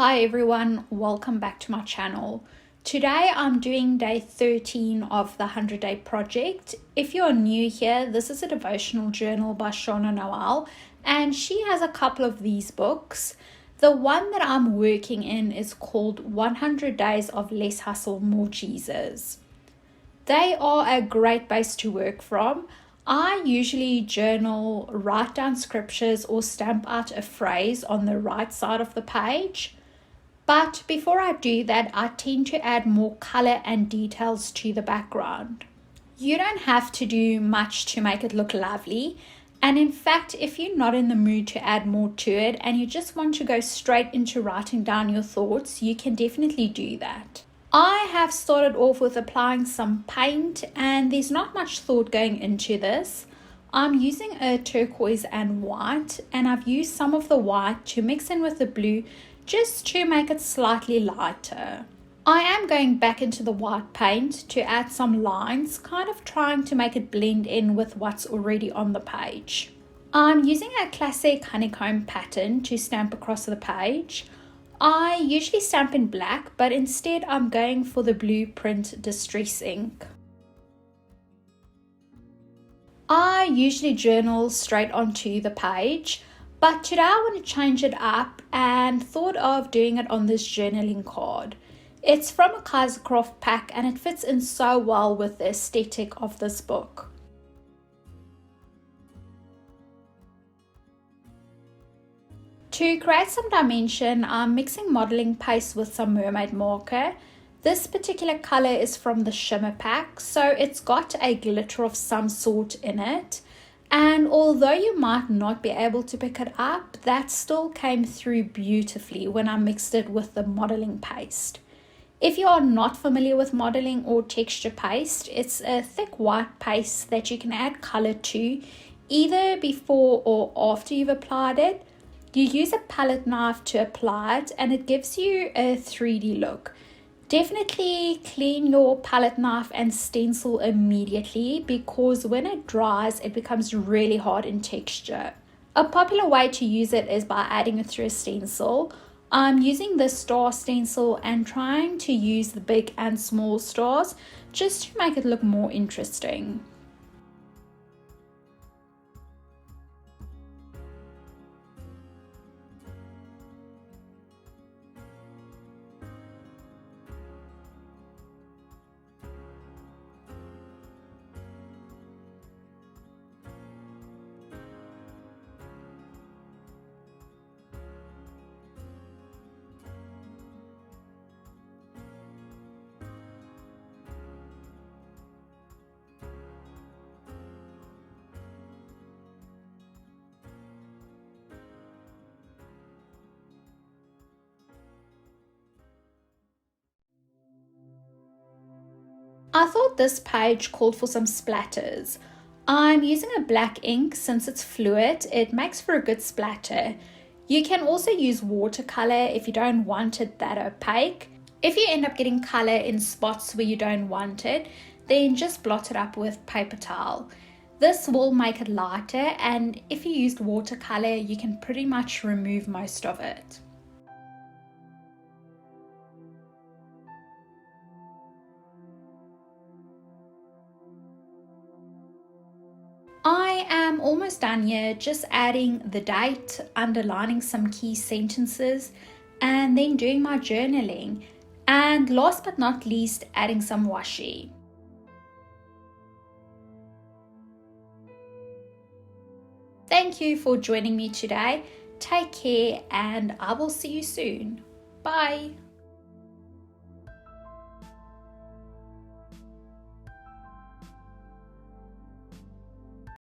Hi everyone, welcome back to my channel. Today I'm doing day 13 of the 100-day project. If you're new here, this is a devotional journal by Shauna Noel, and she has a couple of these books. The one that I'm working in is called 100 Days of Less Hustle, More Jesus. They are a great base to work from. I usually journal, write down scriptures, or stamp out a phrase on the right side of the page. But before I do that, I tend to add more color and details to the background. You don't have to do much to make it look lovely. And in fact, if you're not in the mood to add more to it and you just want to go straight into writing down your thoughts, you can definitely do that. I have started off with applying some paint, and there's not much thought going into this. I'm using a turquoise and white, and I've used some of the white to mix in with the blue just to make it slightly lighter. I am going back into the white paint to add some lines, kind of trying to make it blend in with what's already on the page. I'm using a classic honeycomb pattern to stamp across the page. I usually stamp in black, but instead I'm going for the Blueprint Distress ink. I usually journal straight onto the page, but today I want to change it up and thought of doing it on this journaling card. It's from a Kaisercraft pack and it fits in so well with the aesthetic of this book. To create some dimension, I'm mixing modeling paste with some mermaid marker. This particular color is from the shimmer pack, so it's got a glitter of some sort in it. And although you might not be able to pick it up, that still came through beautifully when I mixed it with the modeling paste. If you are not familiar with modeling or texture paste, it's a thick white paste that you can add color to either before or after you've applied it. You use a palette knife to apply it and it gives you a 3D look. Definitely clean your palette knife and stencil immediately, because when it dries it becomes really hard in texture. A popular way to use it is by adding it through a stencil. I'm using the star stencil and trying to use the big and small stars just to make it look more interesting. I thought this page called for some splatters. I'm using a black ink since it's fluid, it makes for a good splatter. You can also use watercolor if you don't want it that opaque. If you end up getting color in spots where you don't want it, then just blot it up with paper towel. This will make it lighter, and if you used watercolor, you can pretty much remove most of it. I am almost done here, just adding the date, underlining some key sentences, and then doing my journaling. And last but not least, adding some washi. Thank you for joining me today. Take care and I will see you soon. Bye.